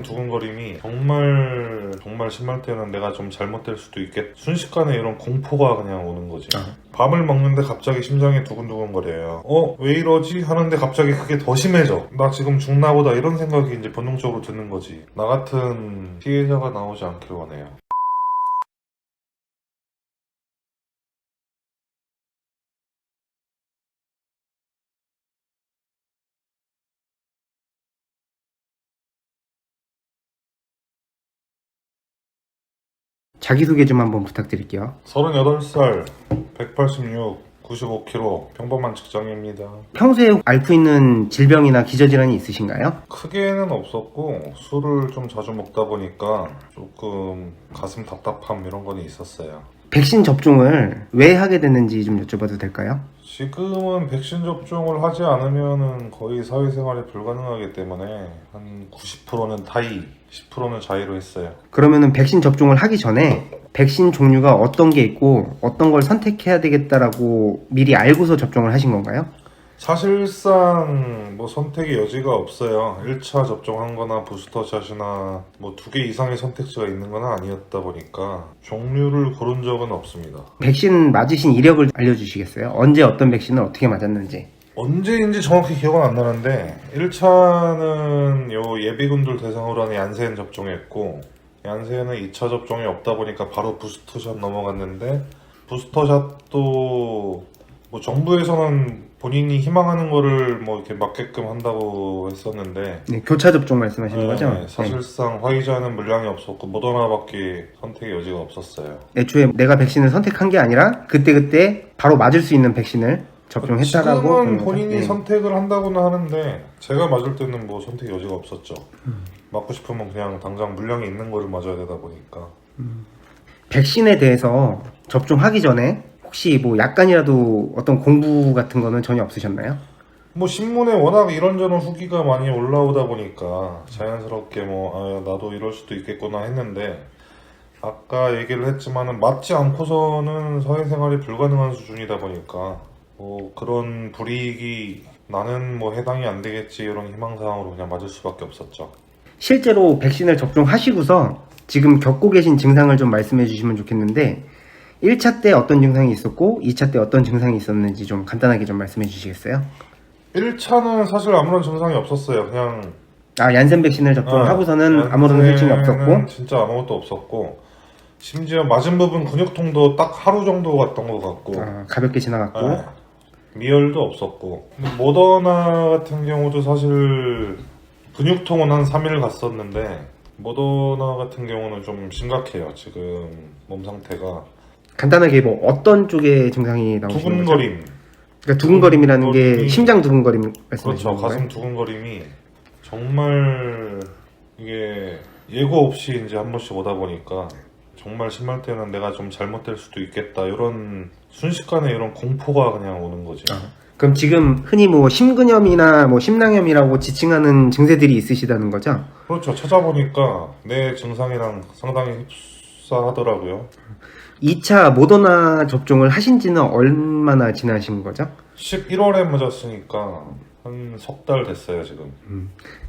두근거림이 정말 심할 때는 내가 좀 잘못될 수도 있겠. 순식간에 이런 공포가 그냥 오는 거지. 밥을 먹는데 갑자기 심장이 두근두근거려요. 왜 이러지? 하는데 갑자기 그게 더 심해져. 나 지금 죽나 보다 이런 생각이 이제 본능적으로 드는 거지. 나 같은 피해자가 나오지 않기를 원해요. 자기소개 좀 한번 부탁드릴게요. 38살, 186, 95kg, 평범한 직장인입니다. 평소에 앓고 있는 질병이나 기저질환이 있으신가요? 크게는 없었고 술을 좀 자주 먹다 보니까 조금 가슴 답답함 이런 건 있었어요. 백신 접종을 왜 하게 됐는지 좀 여쭤봐도 될까요? 지금은 백신 접종을 하지 않으면은 거의 사회생활이 불가능하기 때문에 한 90%는 타이, 10%는 자의로 했어요. 그러면은 백신 접종을 하기 전에 백신 종류가 어떤 게 있고 어떤 걸 선택해야 되겠다라고 미리 알고서 접종을 하신 건가요? 사실상 뭐 선택의 여지가 없어요. 1차 접종한 거나 부스터샷이나 뭐 2개 이상의 선택지가 있는 건 아니었다 보니까 종류를 고른 적은 없습니다. 백신 맞으신 이력을 알려주시겠어요? 언제 어떤 백신을 어떻게 맞았는지. 언제인지 정확히 기억은 안 나는데 1차는 요 예비군들 대상으로 하는 얀센 접종했고 얀센은 2차 접종이 없다 보니까 바로 부스터샷 넘어갔는데 부스터샷도 뭐 정부에서는 본인이 희망하는 거를 뭐 이렇게 맞게끔 한다고 했었는데 네, 교차 접종 말씀하시는 거죠? 네, 사실상 화이자는 물량이 없었고 모더나밖에 선택의 여지가 없었어요. 애초에 내가 백신을 선택한 게 아니라 그때그때 바로 맞을 수 있는 백신을 접종했다라고. 지금은 본인이 선택을 한다고는 하는데 제가 맞을 때는 뭐 선택 여지가 없었죠. 맞고 싶으면 그냥 당장 물량이 있는 거를 맞아야 되다 보니까. 백신에 대해서 접종하기 전에 혹시 뭐 약간이라도 어떤 공부 같은 거는 전혀 없으셨나요? 뭐 신문에 워낙 이런저런 후기가 많이 올라오다 보니까 자연스럽게 뭐 나도 이럴 수도 있겠구나 했는데 아까 얘기를 했지만은 맞지 않고서는 사회생활이 불가능한 수준이다 보니까 뭐 그런 불이익이 나는 뭐 해당이 안 되겠지 이런 희망사항으로 그냥 맞을 수밖에 없었죠. 실제로 백신을 접종하시고서 지금 겪고 계신 증상을 좀 말씀해 주시면 좋겠는데 1차 때 어떤 증상이 있었고 2차 때 어떤 증상이 있었는지 좀 간단하게 좀 말씀해 주시겠어요? 1차는 사실 아무런 증상이 없었어요. 그냥 얀센 백신을 접종하고서는 아무런 후유증이 없었고 진짜 아무것도 없었고 심지어 맞은 부분 근육통도 딱 하루 정도 갔던 것 같고 가볍게 지나갔고 네. 미열도 없었고 근데 모더나 같은 경우도 사실 근육통은 한 3일 갔었는데 모더나 같은 경우는 좀 심각해요. 지금 몸 상태가 간단하게 뭐 어떤 쪽의 증상이 나오시는 거죠? 두근거림. 그러니까 두근거림이라는 게 두근거림이- 심장 두근거림 말씀하시는 그렇죠. 건가요? 가슴 두근거림이 정말 이게 예고 없이 이제 한 번씩 오다 보니까 정말 심할 때는 내가 좀 잘못될 수도 있겠다 이런 순식간에 이런 공포가 그냥 오는 거지. 그럼 지금 흔히 뭐 심근염이나 뭐 심낭염이라고 지칭하는 증세들이 있으시다는 거죠? 그렇죠. 찾아보니까 내 증상이랑 상당히 흡사하더라고요. 2차 모더나 접종을 하신 지는 얼마나 지나신 거죠? 11월에 맞았으니까 한 석 달 됐어요 지금.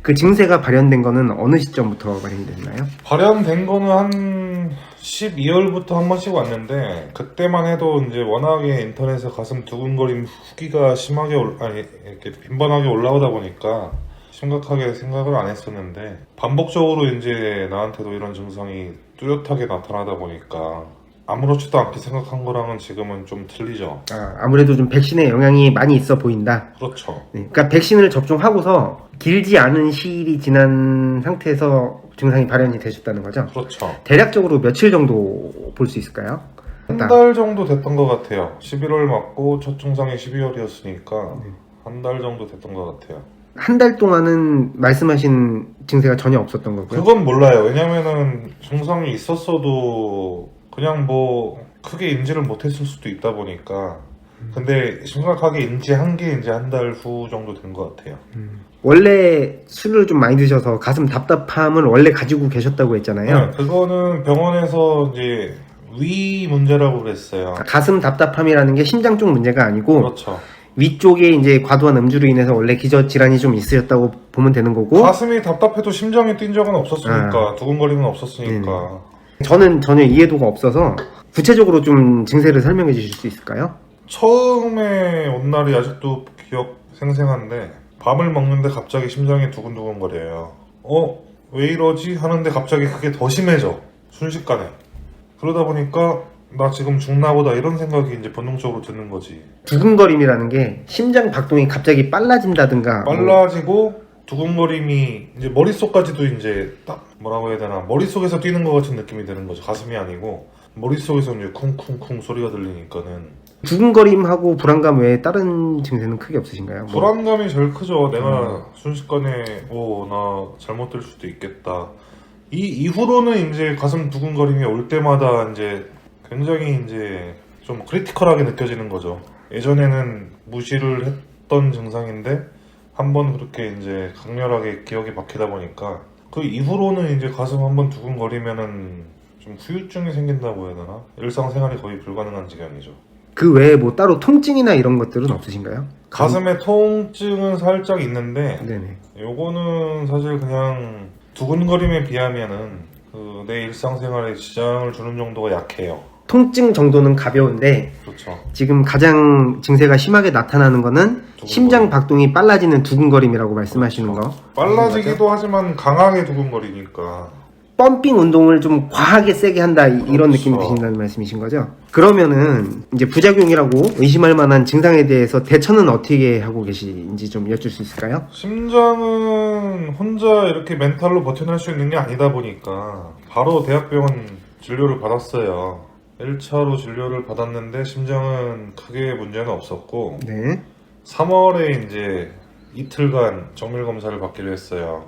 그 증세가 발현된 거는 어느 시점부터 발현됐나요? 발현된 거는 한 12월부터 한 번씩 왔는데 그때만 해도 이제 워낙에 인터넷에 가슴 두근거림 후기가 심하게 이렇게 빈번하게 올라오다 보니까 심각하게 생각을 안 했었는데 반복적으로 이제 나한테도 이런 증상이 뚜렷하게 나타나다 보니까 아무렇지도 않게 생각한 거랑은 지금은 좀 틀리죠. 아무래도 좀 백신의 영향이 많이 있어 보인다. 그렇죠. 네, 그러니까 백신을 접종하고서 길지 않은 시일이 지난 상태에서 증상이 발현이 되셨다는 거죠? 그렇죠. 대략적으로 며칠 정도 볼 수 있을까요? 한 달 정도 됐던 것 같아요. 11월 맞고 첫 증상이 12월이었으니까 한 달 정도 됐던 것 같아요. 한 달 동안은 말씀하신 증세가 전혀 없었던 거고요. 그건 몰라요. 왜냐면은 증상이 있었어도 그냥 뭐 크게 인지를 못했을 수도 있다 보니까. 근데 심각하게 인지한 게 이제 한 달 후 정도 된 것 같아요. 원래 술을 좀 많이 드셔서 가슴 답답함을 원래 가지고 계셨다고 했잖아요. 네, 그거는 병원에서 이제 위 문제라고 그랬어요. 가슴 답답함이라는 게 심장 쪽 문제가 아니고 그렇죠. 위쪽에 이제 과도한 음주로 인해서 원래 기저 질환이 좀 있으셨다고 보면 되는 거고 가슴이 답답해도 심장이 뛴 적은 없었으니까 두근거림은 없었으니까. 저는 전혀 이해도가 없어서 구체적으로 좀 증세를 설명해 주실 수 있을까요? 처음에 온 날이 아직도 기억 생생한데 밥을 먹는데 갑자기 심장이 두근두근거려요. 왜 이러지? 하는데 갑자기 그게 더 심해져. 순식간에. 그러다 보니까 나 지금 죽나 보다 이런 생각이 이제 본능적으로 드는 거지. 두근거림이라는 게 심장 박동이 갑자기 빨라진다든가 빨라지고 두근거림이 이제 머릿속까지도 이제 딱 뭐라고 해야 되나, 머릿속에서 뛰는 것 같은 느낌이 드는 거죠. 가슴이 아니고 머릿속에서 이제 쿵쿵쿵 소리가 들리니까는. 두근거림하고 불안감 외에 다른 증세는 크게 없으신가요? 뭐 불안감이 제일 크죠. 내가 순식간에 나 잘못될 수도 있겠다. 이 이후로는 이제 가슴 두근거림이 올 때마다 이제 굉장히 이제 좀 크리티컬하게 느껴지는 거죠. 예전에는 무시를 했던 증상인데 한번 그렇게 이제 강렬하게 기억이 박히다 보니까 그 이후로는 이제 가슴 한번 두근거리면은 좀 후유증이 생긴다고 해야 되나? 일상생활이 거의 불가능한 지경이죠. 그 외에 뭐 따로 통증이나 이런 것들은 없으신가요? 가슴에 통증은 살짝 있는데 네네. 요거는 사실 그냥 두근거림에 비하면은 내 일상생활에 지장을 주는 정도가 약해요. 통증 정도는 가벼운데 그렇죠. 지금 가장 증세가 심하게 나타나는 거는 심장 박동이 빨라지는 두근거림이라고 말씀하시는 거. 빨라지기도 하지만 강하게 두근거리니까. 펌핑 운동을 좀 과하게 세게 한다 이런 느낌이 그렇죠. 드신다는 말씀이신 거죠? 그러면은 이제 부작용이라고 의심할 만한 증상에 대해서 대처는 어떻게 하고 계신지 좀 여쭐 수 있을까요? 심장은 혼자 이렇게 멘탈로 버텨낼 수 있는 게 아니다 보니까 바로 대학병원 진료를 받았어요. 1차로 진료를 받았는데 심장은 크게 문제는 없었고 네. 3월에 이제 이틀간 정밀 검사를 받기로 했어요.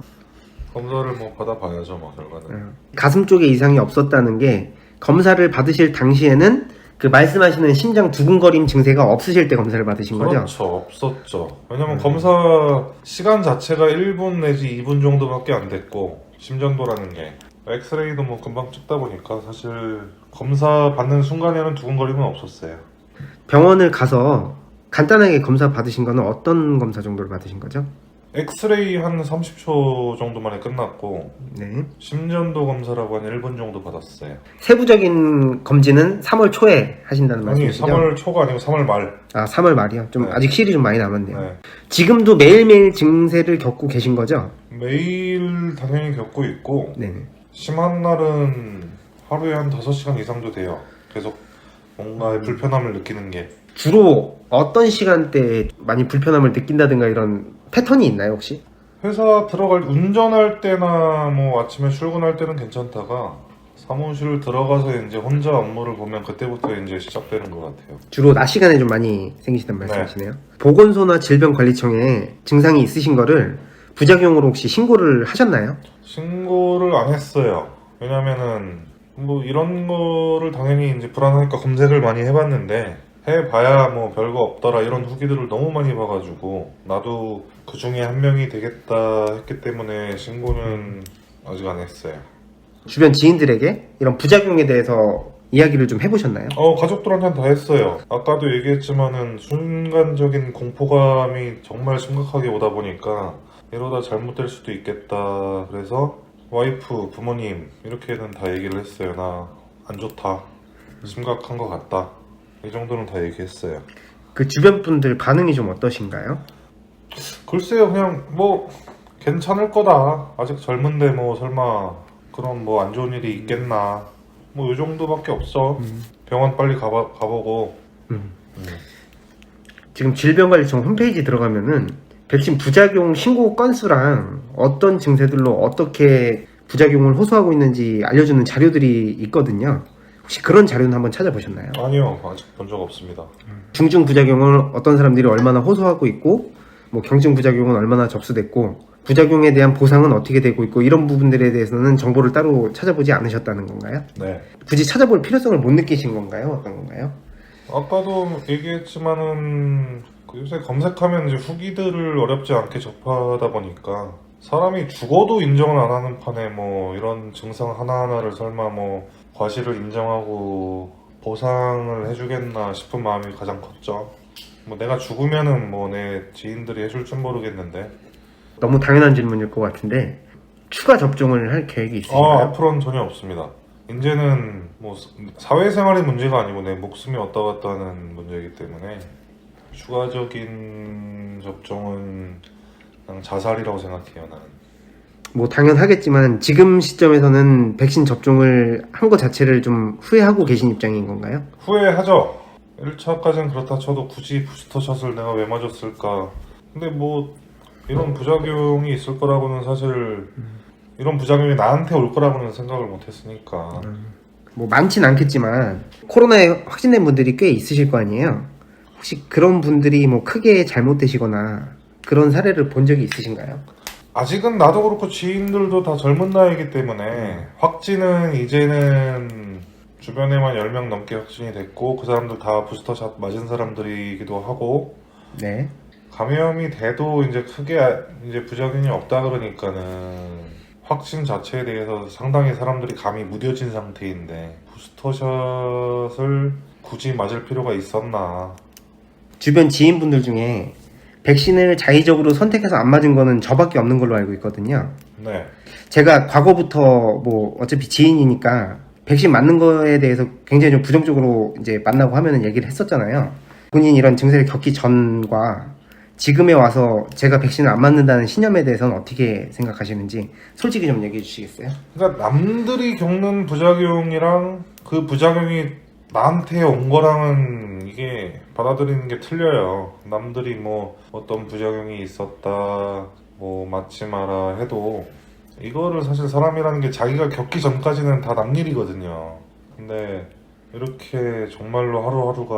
검사를 뭐 받아봐야죠, 뭐 결과는. 가슴 쪽에 이상이 없었다는 게 검사를 받으실 당시에는 그 말씀하시는 심장 두근거림 증세가 없으실 때 검사를 받으신 거죠? 그렇죠, 없었죠. 왜냐면 검사 시간 자체가 1분 내지 2분 정도밖에 안 됐고 심전도라는 게 엑스레이도 뭐 금방 찍다 보니까 사실 검사 받는 순간에는 두근거림은 없었어요. 병원을 가서 간단하게 검사 받으신 거는 어떤 검사 정도를 받으신 거죠? 엑스레이 한 30초 정도 만에 끝났고 네. 심전도 검사라고 한 1분 정도 받았어요. 세부적인 검진은 3월 초에 하신다는 아니, 말씀이시죠? 3월 초가 아니고 3월 말. 아, 3월 말이요? 좀 네. 아직 시일이 좀 많이 남았네요. 네. 지금도 매일매일 증세를 겪고 계신 거죠? 매일 당연히 겪고 있고 네. 심한 날은 하루에 한 5시간 이상도 돼요. 계속 뭔가 불편함을 느끼는 게. 주로 어떤 시간대에 많이 불편함을 느낀다든가 이런 패턴이 있나요, 혹시? 회사 운전할 때나 뭐 아침에 출근할 때는 괜찮다가 사무실 들어가서 이제 혼자 업무를 보면 그때부터 이제 시작되는 것 같아요. 주로 낮 시간에 좀 많이 생기시단 말씀이시네요. 보건소나 질병관리청에 증상이 있으신 거를 부작용으로 혹시 신고를 하셨나요? 신고를 안 했어요. 왜냐면은 뭐 이런 거를 당연히 이제 불안하니까 검색을 많이 해봤는데 해봐야 뭐 별거 없더라 이런 후기들을 너무 많이 봐가지고 나도 그 중에 한 명이 되겠다 했기 때문에 신고는 아직 안 했어요. 주변 지인들에게 이런 부작용에 대해서 이야기를 좀 해보셨나요? 가족들한테는 다 했어요. 아까도 얘기했지만은 순간적인 공포감이 정말 심각하게 오다 보니까 이러다 잘못될 수도 있겠다. 그래서 와이프, 부모님 이렇게는 다 얘기를 했어요. 나 안 좋다. 심각한 것 같다. 이 정도는 다 얘기했어요. 그 주변 분들 반응이 좀 어떠신가요? 글쎄요, 그냥 뭐 괜찮을 거다. 아직 젊은데 뭐 설마 그런 뭐 안 좋은 일이 있겠나. 뭐 이 정도밖에 없어. 병원 빨리 가보고. 지금 질병관리청 홈페이지 들어가면은 백신 부작용 신고 건수랑 어떤 증세들로 어떻게 부작용을 호소하고 있는지 알려주는 자료들이 있거든요. 혹시 그런 자료는 한번 찾아보셨나요? 아니요, 아직 본 적 없습니다. 중증 부작용을 어떤 사람들이 얼마나 호소하고 있고 뭐 경증 부작용은 얼마나 접수됐고 부작용에 대한 보상은 어떻게 되고 있고 이런 부분들에 대해서는 정보를 따로 찾아보지 않으셨다는 건가요? 네. 굳이 찾아볼 필요성을 못 느끼신 건가요? 어떤 건가요? 아까도 얘기했지만은 요새 검색하면 이제 후기들을 어렵지 않게 접하다 보니까 사람이 죽어도 인정을 안 하는 판에 뭐 이런 증상 하나하나를 설마 뭐 과실을 인정하고 보상을 해주겠나 싶은 마음이 가장 컸죠. 뭐 내가 죽으면은 뭐 내 지인들이 해줄 줄 모르겠는데. 너무 당연한 질문일 것 같은데 추가 접종을 할 계획이 있으신가요? 앞으로는 전혀 없습니다. 이제는 뭐 사회생활의 문제가 아니고 내 목숨이 왔다 갔다 하는 문제이기 때문에 추가적인 접종은 그냥 자살이라고 생각해요, 나는. 뭐 당연하겠지만 지금 시점에서는 백신 접종을 한 것 자체를 좀 후회하고 계신 입장인 건가요? 후회하죠. 1차까지는 그렇다 쳐도 굳이 부스터샷을 내가 왜 맞았을까. 근데 뭐 이런 부작용이 있을 거라고는 사실 이런 부작용이 나한테 올 거라고는 생각을 못 했으니까. 뭐 많진 않겠지만 코로나에 확진된 분들이 꽤 있으실 거 아니에요? 혹시 그런 분들이 뭐 크게 잘못되시거나 그런 사례를 본 적이 있으신가요? 아직은 나도 그렇고 지인들도 다 젊은 나이이기 때문에 확진은 이제는 주변에만 10명 넘게 확진이 됐고 그 사람들 다 부스터샷 맞은 사람들이기도 하고 네. 감염이 돼도 이제 크게 이제 부작용이 없다 그러니까는 확진 자체에 대해서 상당히 사람들이 감이 무뎌진 상태인데 부스터샷을 굳이 맞을 필요가 있었나. 주변 지인분들 중에 백신을 자의적으로 선택해서 안 맞은 거는 저밖에 없는 걸로 알고 있거든요. 네. 제가 과거부터 뭐 어차피 지인이니까 백신 맞는 거에 대해서 굉장히 좀 부정적으로 이제 만나고 하면은 얘기를 했었잖아요. 본인이 이런 증세를 겪기 전과 지금에 와서 제가 백신을 안 맞는다는 신념에 대해서는 어떻게 생각하시는지 솔직히 좀 얘기해 주시겠어요? 그러니까 남들이 겪는 부작용이랑 그 부작용이 나한테 온 거랑은 이게 받아들이는 게 틀려요. 남들이 뭐 어떤 부작용이 있었다, 뭐 맞지 마라 해도 이거를 사실 사람이라는 게 자기가 겪기 전까지는 다 남일이거든요. 근데 이렇게 정말로 하루하루가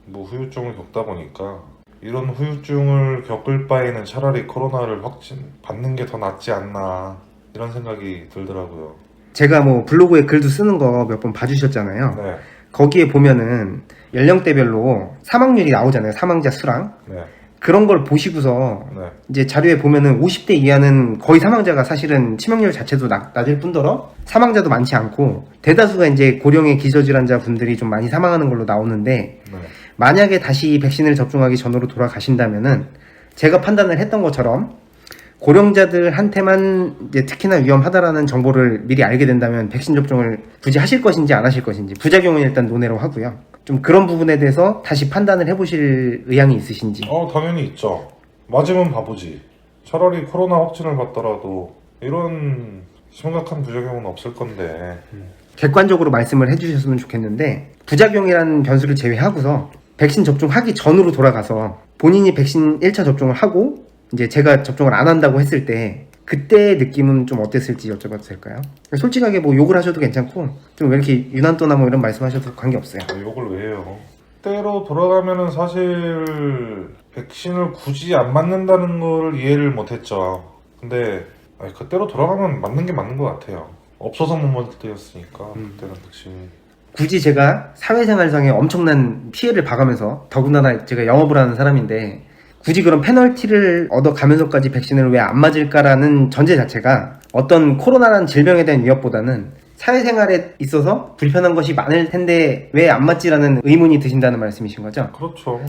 뭐 후유증을 겪다 보니까 이런 후유증을 겪을 바에는 차라리 코로나를 확진 받는 게 더 낫지 않나 이런 생각이 들더라고요. 제가 뭐 블로그에 글도 쓰는 거 몇 번 봐주셨잖아요. 네, 거기에 보면은 연령대별로 사망률이 나오잖아요. 사망자 수랑. 네, 그런 걸 보시고서 네, 이제 자료에 보면은 50대 이하는 거의 사망자가 사실은 치명률 자체도 낮을 뿐더러 사망자도 많지 않고 대다수가 이제 고령의 기저질환자 분들이 좀 많이 사망하는 걸로 나오는데 네. 만약에 다시 백신을 접종하기 전으로 돌아가신다면은 제가 판단을 했던 것처럼 고령자들한테만 이제 특히나 위험하다라는 정보를 미리 알게 된다면 백신 접종을 굳이 하실 것인지 안 하실 것인지 부작용은 일단 논외로 하고요. 좀 그런 부분에 대해서 다시 판단을 해보실 의향이 있으신지. 당연히 있죠. 맞으면 바보지. 차라리 코로나 확진을 받더라도 이런 심각한 부작용은 없을 건데. 객관적으로 말씀을 해주셨으면 좋겠는데 부작용이라는 변수를 제외하고서 백신 접종하기 전으로 돌아가서 본인이 백신 1차 접종을 하고 이제 제가 접종을 안 한다고 했을 때 그때의 느낌은 좀 어땠을지 여쭤봐도 될까요? 솔직하게 뭐 욕을 하셔도 괜찮고 좀 왜 이렇게 유난떠나 뭐 이런 말씀하셔도 관계없어요. 욕을 왜 해요? 그때로 돌아가면은 사실 백신을 굳이 안 맞는다는 걸 이해를 못했죠. 근데 그때로 돌아가면 맞는 게 맞는 것 같아요. 없어서 못 맞을 때였으니까 그때는 백신이. 굳이 제가 사회생활상에 엄청난 피해를 봐가면서 더군다나 제가 영업을 하는 사람인데 굳이 그런 페널티를 얻어가면서까지 백신을 왜 안 맞을까라는 전제 자체가 어떤 코로나라는 질병에 대한 위협보다는 사회생활에 있어서 불편한 것이 많을 텐데 왜 안 맞지라는 의문이 드신다는 말씀이신 거죠? 그렇죠.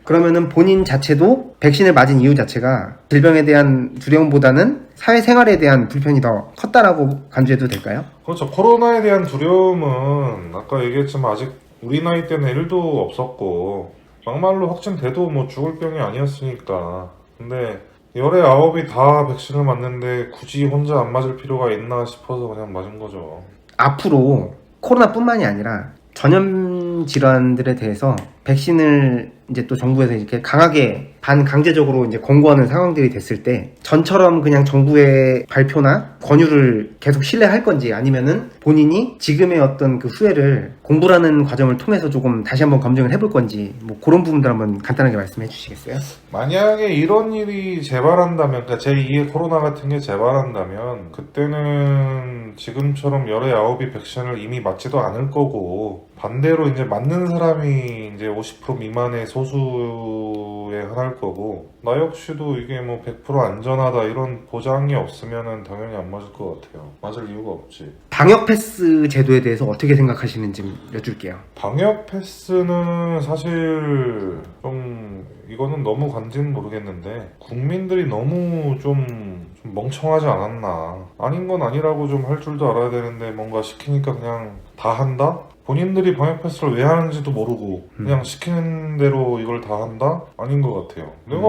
그러면은 본인 자체도 백신을 맞은 이유 자체가 질병에 대한 두려움보다는 사회생활에 대한 불편이 더 컸다라고 간주해도 될까요? 그렇죠. 코로나에 대한 두려움은 아까 얘기했지만 아직 우리 나이 때는 1도 없었고 막말로 확진돼도 뭐 죽을 병이 아니었으니까. 근데 열의 9이 다 백신을 맞는데 굳이 혼자 안 맞을 필요가 있나 싶어서 그냥 맞은 거죠. 앞으로 코로나뿐만이 아니라 전염 질환들에 대해서 백신을 이제 또 정부에서 이렇게 강하게 반강제적으로 이제 권고하는 상황들이 됐을 때 전처럼 그냥 정부의 발표나 권유를 계속 신뢰할 건지 아니면은 본인이 지금의 어떤 그 후회를 공부라는 과정을 통해서 조금 다시 한번 검증을 해볼 건지 뭐 그런 부분들 한번 간단하게 말씀해 주시겠어요? 만약에 이런 일이 재발한다면, 그러니까 제2의 코로나 같은 게 재발한다면 그때는 지금처럼 열의 9이 백신을 이미 맞지도 않을 거고 반대로 이제 맞는 사람이 이제 50% 미만의 소수 주의 하나일 거고, 나 역시도 이게 뭐 100% 안전하다 이런 보장이 없으면은 당연히 안 맞을 것 같아요. 맞을 이유가 없지. 방역 패스 제도에 대해서 어떻게 생각하시는지 여쭐게요. 방역 패스는 사실 좀 이거는 너무 간지는 모르겠는데 국민들이 너무 좀 멍청하지 않았나. 아닌 건 아니라고 좀 할 줄도 알아야 되는데 뭔가 시키니까 그냥 다 한다? 본인들이 방역 패스를 왜 하는지도 모르고 그냥 시키는 대로 이걸 다 한다? 아닌 것 같아요. 내가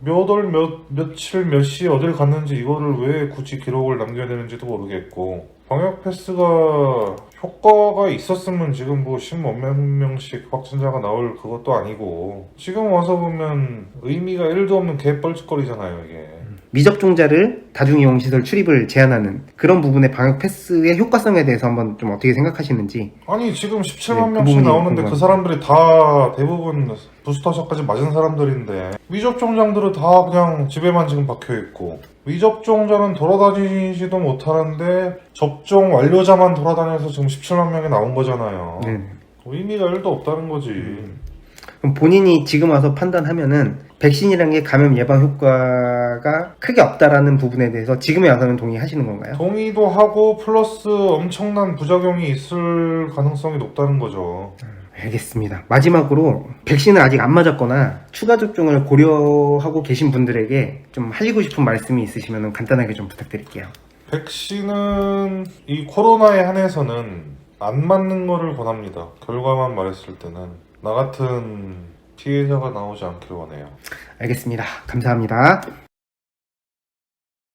몇 월, 며칠, 몇 시에 어딜 갔는지 이거를 왜 굳이 기록을 남겨야 되는지도 모르겠고, 방역 패스가 효과가 있었으면 지금 뭐 10몇 명씩 확진자가 나올 그것도 아니고, 지금 와서 보면 의미가 1도 없는 개뻘짓거리잖아요, 이게. 미접종자를 다중이용시설 출입을 제한하는 그런 부분의 방역 패스의 효과성에 대해서 한번 좀 어떻게 생각하시는지. 아니 지금 17만 네, 그 명씩 부분이 나오는데 그 궁금합니다. 사람들이 다 대부분 부스터샷까지 맞은 사람들인데 미접종자들은 다 그냥 집에만 지금 박혀있고, 미접종자는 돌아다니지도 못하는데 접종 완료자만 돌아다녀서 지금 17만 명이 나온 거잖아요. 네. 의미가 1도 없다는 거지. 그럼 본인이 지금 와서 판단하면은 백신이라는 게 감염 예방 효과가 크게 없다라는 부분에 대해서 지금에 와서는 동의하시는 건가요? 동의도 하고 플러스 엄청난 부작용이 있을 가능성이 높다는 거죠. 알겠습니다. 마지막으로 백신을 아직 안 맞았거나 추가 접종을 고려하고 계신 분들에게 좀 하시고 싶은 말씀이 있으시면 간단하게 좀 부탁드릴게요. 백신은 이 코로나에 한해서는 안 맞는 거를 권합니다. 결과만 말했을 때는 나 같은 피해자가 나오지 않기를 원해요. 알겠습니다. 감사합니다.